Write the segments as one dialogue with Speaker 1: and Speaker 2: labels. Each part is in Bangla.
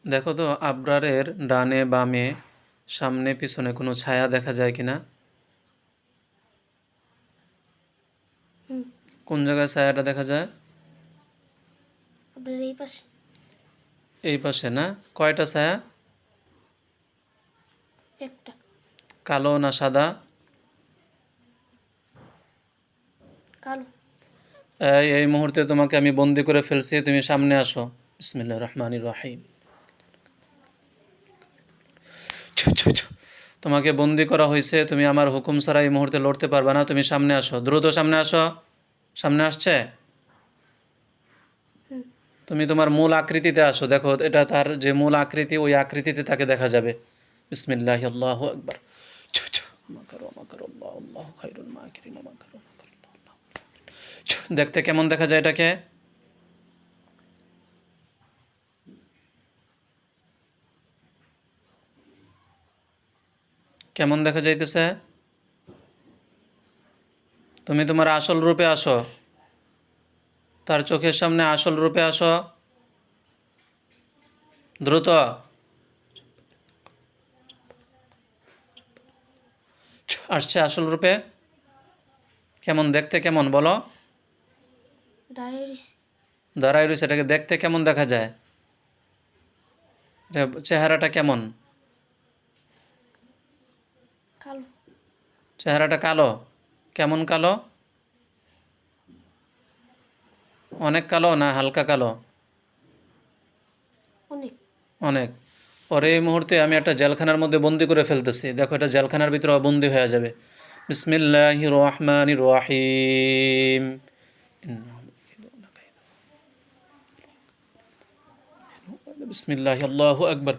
Speaker 1: দেখো তো আবরারের ডানে বামে সামনে পিছনে কোনো ছায়া দেখা যায় কিনা।
Speaker 2: হুম
Speaker 1: কোন জায়গায় ছায়াটা দেখা যায়?
Speaker 2: আপনার এই পাশে
Speaker 1: এই পাশে না? কয়টা ছায়া?
Speaker 2: একটা
Speaker 1: কালো না সাদা?
Speaker 2: কালো।
Speaker 1: এই মুহূর্তে তোমাকে আমি বন্দি করে ফেলছি, তুমি সামনে আসো। বিসমিল্লাহির রহমানির রহিম। তোমাকে বন্দি করা হয়েছে, তুমি আমার হুকুম ছাড়া এই মুহূর্তে লড়তে পারবে না, তুমি সামনে আসো, দ্রুত সামনে আসো। সামনে আসছে?
Speaker 2: হুম
Speaker 1: তুমি তোমার মূল আকৃতিতে আসো, দেখো এটা তার যে মূল আকৃতি, ওই আকৃতিতে তাকে দেখা যাবে। বিসমিল্লাহি আল্লাহু আকবার। দেখতে কেমন দেখা যায় এটাকে? কেমন দেখা যাইতেছে? তুমি তোমার আসল রূপে আসো, তার চোখের সামনে আসল রূপে আসো, দ্রুত। আসছে আসল রূপে? কেমন দেখতে, কেমন বলো?
Speaker 2: দাঁড়িয়ে রয়েছে।
Speaker 1: দাঁড়াই রয়েছে, এটাকে দেখতে কেমন দেখা যায়? এটা চেহারাটা কেমন?
Speaker 2: কালো।
Speaker 1: চেহারাটা কালো? কেমন কালো? অনেক কালো না হালকা কালো?
Speaker 2: অনেক।
Speaker 1: অনেক। পরে এই মুহূর্তে আমি একটা জেলখানার মধ্যে বন্দি করে ফেলতেছি, দেখো এটা জেলখানার ভিতরে বন্দি হয়ে যাবে। বিসমিল্লাহির রহমানির রহিম। বিসমিল্লাহি আল্লাহু আকবার।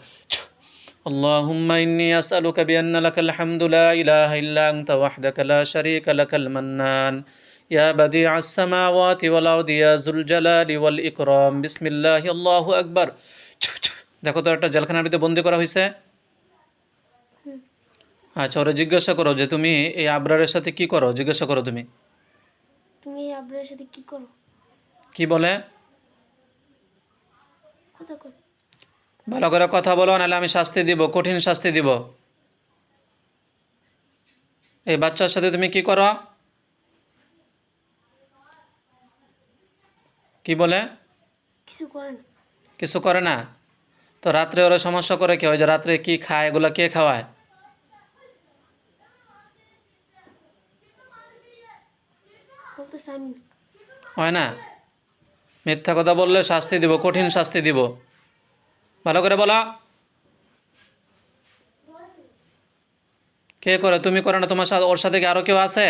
Speaker 1: আল্লাহুম্মা ইন্নী আসআলুকা বিআন্না লাকাল হামদু লা ইলাহা ইল্লা আনতা ওয়াহদাকা লা শারীকা লাকাল মান্নান ইয়া বাদিআস সামাওয়াতি ওয়াল আরদি ইয়া যুল জালালি ওয়াল ইকরাম। বিসমিল্লাহি আল্লাহু আকবার। দেখো তো একটা জেলখানার ভিতরে বন্দি করা হয়েছে।
Speaker 2: হুম
Speaker 1: আচ্ছা, ওরা জিজ্ঞাসা করো যে তুমি এই আবরারের সাথে কি করো, জিজ্ঞাসা করো তুমি।
Speaker 2: তুমি এই আবরারের সাথে কি করো?
Speaker 1: কি বলে?
Speaker 2: কথা কই?
Speaker 1: ভালো করে কথা বলো, নাহলে আমি শাস্তি দিব, কঠিন শাস্তি দিব। এই বাচ্চার সাথে তুমি কি করো? কি বলে?
Speaker 2: কিছু করেন।
Speaker 1: কিছু করে না? তো রাত্রে ওরা সমস্যা করে কে? ওই যে রাত্রে কি খায়, এগুলো কে খাওয়ায়?
Speaker 2: বলতেছে আমি না।
Speaker 1: হয় না? মিথ্যা কথা বললে শাস্তি দিব, কঠিন শাস্তি দিব। ভালো করে বলো। কে করে? তুমি করো না? তোমার সাথে, ওর সাথে কি আরও কেউ আছে?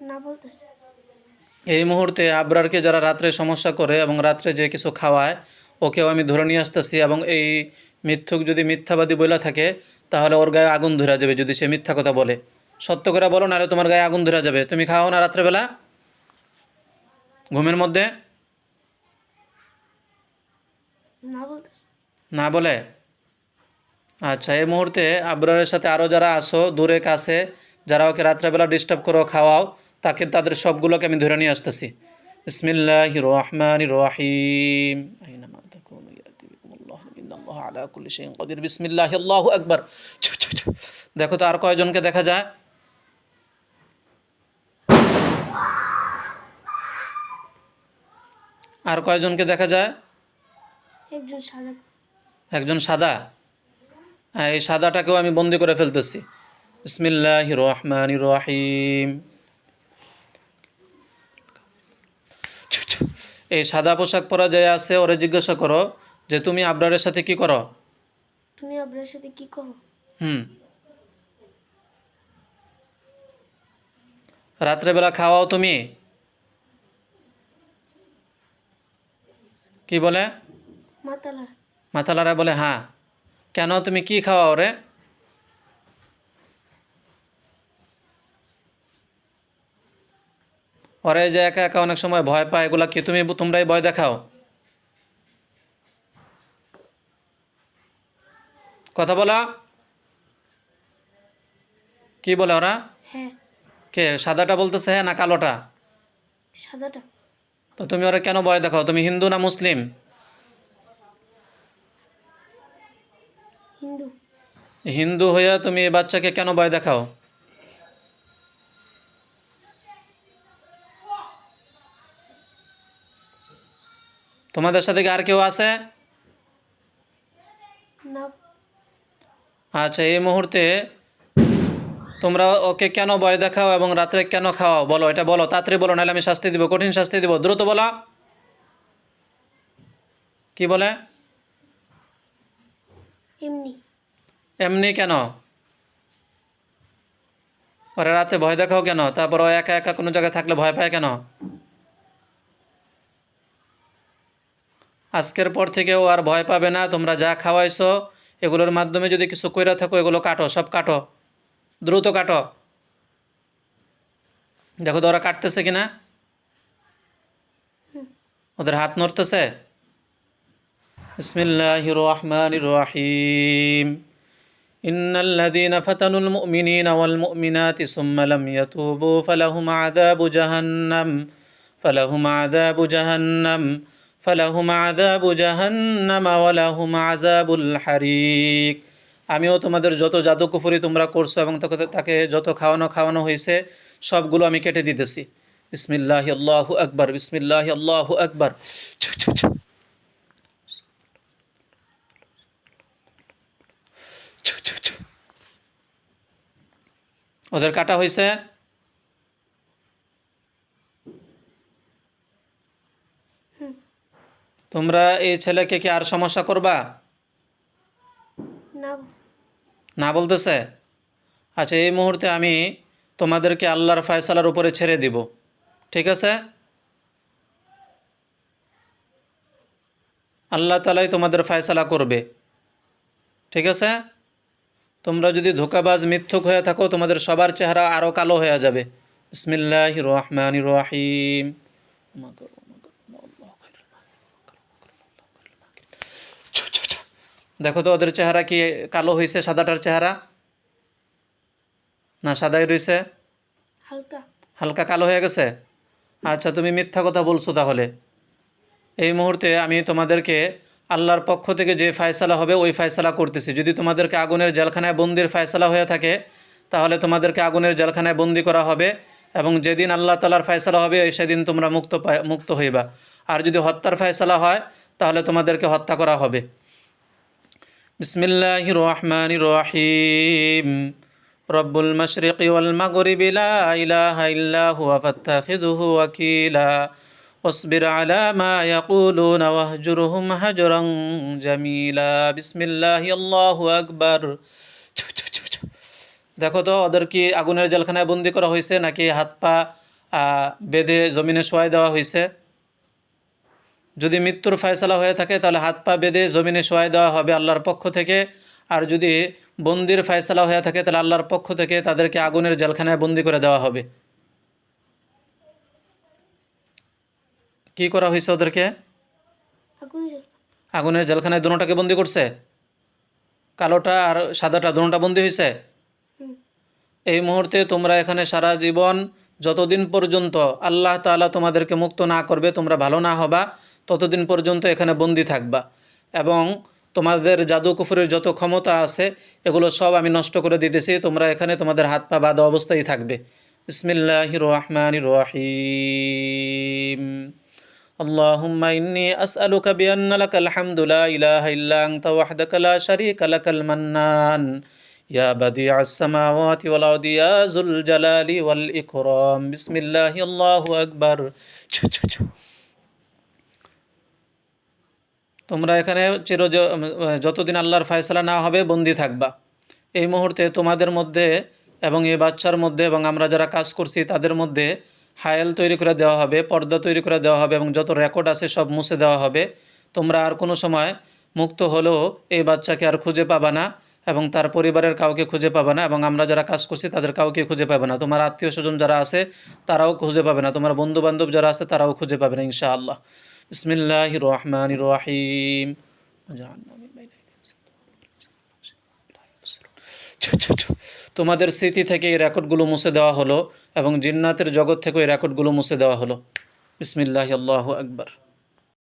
Speaker 2: না বলতেছে।
Speaker 1: এই মুহূর্তে আবরারকে যারা রাত্রে সমস্যা করে এবং রাত্রে যে কিছু খাওয়ায়, ওকেও আমি ধরে নিয়ে আসতেছি, এবং এই মিথ্যুক যদি মিথ্যাবাদী বলে থাকে তাহলে ওর গায়ে আগুন ধরে যাবে যদি সে মিথ্যা কথা বলে। সত্য করে বলো, নাহলে তোমার গায়ে আগুন ধরে যাবে। তুমি খাও না রাত্রেবেলা ঘুমের মধ্যে?
Speaker 2: না বলতেছে।
Speaker 1: না বলে? আচ্ছা, এই মুহূর্তে আবরারের সাথে আরও যারা আসো দূরে কাছে, যারা ওকে রাত্রেবেলা ডিস্টার্ব করো, খাওয়াও, তাদের সবগুলোকে আমি ধরে নিয়ে আসতেছি। বিসমিল্লাহির রহমানির রহিম। আইনামা তাকুনু ইয়াতি বিকুমুল্লাহু ইন্নাল্লাহা আলা কুল্লি শাইইন কাদির। বিসমিল্লাহি আল্লাহু আকবার। দেখো তো আর কয়জনকে দেখা যায়? আর কয়জনকে দেখা যায়?
Speaker 2: একজন সাদা।
Speaker 1: একজন সাদা। হ্যাঁ, এই সাদাটাকেও আমি বন্দি করে ফেলতেছি। বিসমিল্লাহির রহমানির রহিম। এই সাদা পোশাক পরা যে আছে, ওরে জিজ্ঞাসা করো যে তুমি আবরারের সাথে কি করো।
Speaker 2: তুমি আবরারের সাথে কি করো?
Speaker 1: হুম। রাত্রেবেলা খাওয়াও তুমি? কি বলে?
Speaker 2: মাতালার।
Speaker 1: মাথালারা বলে হ্যাঁ। কেন, তুমি কি খাওয়াও রে? ওরে যে একা একা অনেক সময় ভয় পায়, এগুলা কি তোমরাই ভয় দেখাও? কথা বলা। কি বলে ওরা?
Speaker 2: হ্যাঁ।
Speaker 1: কে সাদাটা বলতেছে হ্যাঁ, না কালোটা?
Speaker 2: সাদাটা।
Speaker 1: তো তুমি ওরা কেন ভয় দেখাও? তুমি হিন্দু না মুসলিম? হিন্দু হইয়া তুমি এই বাচ্চাকে কেন ভয় দেখাও? তোমাদের সাথে কি আর কেউ আছে?
Speaker 2: না।
Speaker 1: আচ্ছা, এই মুহূর্তে তোমরা ওকে কেন ভয় দেখাও এবং রাত্রে কেন খাওয়াও? বলো, এটা বলো, তাড়াতাড়ি বলো, নাহলে আমি শাস্তি দিব, কঠিন শাস্তি দিব। দ্রুত বলো। কি বলে?
Speaker 2: এমনি।
Speaker 1: এমনি কেন? ওরা রাতে ভয় দেখাও কেন? তারপর ও একা একা কোনো জায়গায় থাকলে ভয় পায় কেন? আজকের পর থেকে ও আর ভয় পাবে না। তোমরা যা খাওয়াইছো এগুলোর মাধ্যমে যদি কিছু কইরা থাকো, এগুলো কাটো, সব কাটো, দ্রুত কাটো। দেখো তো ওরা কাটতেছে কিনা, ওদের হাত নড়তেছে। বিসমিল্লাহির রহমানির রহিম। ইন্নাল্লাযীনা ফাতানুল মুমিনিনা ওয়াল মুমিনাতি সুম্মা লাম ইয়াতুবু ফালাহুম আযাবু জাহান্নাম ফালাহুম আযাবু জাহান্নাম ফালাহুম আযাবু জাহান্নাম ওয়া লাহুম আযাবুল হারিক। আমিও তোমাদের যত জাদু কুফরি তোমরা করছো এবং তাকে যত খাওয়ানো হয়েছে সবগুলো আমি কেটে দিতেছি। বিসমিল্লাহি আল্লাহু আকবার, বিসমিল্লাহি আল্লাহু আকবার। ওদের কাটা হয়েছে। তোমরা এই ছেলেকে কি আর সমস্যা করবা?
Speaker 2: না।
Speaker 1: না বলতেছে। আচ্ছা, এই মুহূর্তে আমি তোমাদেরকে আল্লাহর ফয়সালার উপরে ছেড়ে দিব, ঠিক আছে? আল্লাহ তাআলাই তোমাদের ফয়সালা করবে, ঠিক আছে? তোমরা যদি ধোঁকাবাজ মিথ্যুক হয়ে থাকো, তোমাদের সবার চেহারা আরও কালো হয়ে যাবে। বিসমিল্লাহির রহমানির রহিম। দেখো তো ওদের চেহারা কি কালো হয়েছে, সাদাটার চেহারা? না, সাদাই রয়েছে,
Speaker 2: হালকা।
Speaker 1: হালকা কালো হয়ে গেছে। আচ্ছা, তুমি মিথ্যা কথা বলছো তাহলে। এই মুহূর্তে আমি তোমাদেরকে আল্লাহর পক্ষ থেকে যে ফয়সালা হবে ওই ফয়সালা করতেছি। যদি তোমাদেরকে আগুনের জেলখানায় বন্দির ফয়সালা হয়ে থাকে, তাহলে তোমাদেরকে আগুনের জেলখানায় বন্দি করা হবে এবং যেদিন আল্লাহ তাআলার ফয়সালা হবে সেদিন তোমরা মুক্ত হইবা। আর যদি হত্যার ফয়সালা হয় তাহলে তোমাদেরকে হত্যা করা হবে। বিসমিল্লাহির রহমানির রহিম। রব্বুল মাশরিকি ওয়াল মাগরিবি লা ইলাহা ইল্লা হুয়া ফাত্তাখিযুহু ওয়াকিলা ওয়াসবির আলা মা ইয়াকুলুনা ওয়াহজুরহুম হাজরান জামিলা। বিসমিল্লাহি আল্লাহু আকবার। দেখো তো ওদের কি আগুনের জেলখানায় বন্দি করা হয়েছে নাকি হাত পা বেঁধে জমিনে শোয়াই দেওয়া হয়েছে? যদি মৃত্যুর ফয়সালা হয়ে থাকে তাহলে হাত পা বেঁধে জমিনে শোয়াই দেওয়া হবে আল্লাহর পক্ষ থেকে। আর যদি বন্দির ফয়সালা হয়ে থাকে তাহলে আল্লাহর পক্ষ থেকে তাদেরকে আগুনের জেলখানায় বন্দি করে দেওয়া হবে। কি করা হয়েছে ওদেরকে? আগুনের জেলখানায় দুটোটাকে বন্দি করছে, কালোটা আর সাদাটা দুটোটা বন্দি হয়েছে। এই মুহূর্তে তোমরা এখানে সারা জীবন যতদিন পর্যন্ত আল্লাহ তাআলা তোমাদেরকে মুক্ত না করবে, তোমরা ভালো না হবা, ততদিন পর্যন্ত এখানে বন্দি থাকবা। এবং তোমাদের জাদু কুফরের যত ক্ষমতা আছে এগুলো সব আমি নষ্ট করে দিতেছি। তোমরা এখানে তোমাদের হাত পা বাঁধা অবস্থায় থাকবে। বিসমিল্লাহির রহমানির রহিম। আল্লাহুম্মা ইন্নী আসআলুকা বিআন্না লাকাল হামদু লা ইলাহা ইল্লা আনতা ওয়াহদাকা লা শারীকা লাকাল মান্নান ইয়া বাদিআস সামাওয়াতি ওয়াল আরদি ইয়া যুল জালালি ওয়াল ইকরাম। বিসমিল্লাহি আল্লাহু আকবার। তোমরা এখানে যতদিন আল্লাহর ফয়সালা না হবে বন্দি থাকবা। এই মুহূর্তে তোমাদের মধ্যে এবং এই বাচ্চার মধ্যে এবং আমরা যারা কাজ করছি তাদের মধ্যে হায়েল তৈরি করে দেওয়া হবে, পর্দা তৈরি করে দেওয়া হবে এবং যত রেকর্ড আছে সব মুছে দেওয়া হবে। তোমরা আর কোনো সময় মুক্ত হলেও এই বাচ্চাকে আর খুঁজে পাবা না এবং তার পরিবারের কাউকে খুঁজে পাবে না এবং আমরা যারা কাজ করছি তাদের কাউকে খুঁজে পাবে না। তোমার আত্মীয় স্বজন যারা আছে তারাও খুঁজে পাবে না, তোমার বন্ধু বান্ধব যারা আছে তারাও খুঁজে পাবে না ইনশাআল্লাহ। বিসমিল্লাহির রহমানির রহিম। তোমাদের স্মৃতি থেকে এই রেকর্ডগুলো মুছে দেওয়া হলো এবং জিন্নাতের জগৎ থেকে এই রেকর্ডগুলো মুছে দেওয়া হলো। বিসমিল্লাহি আল্লাহু আকবার।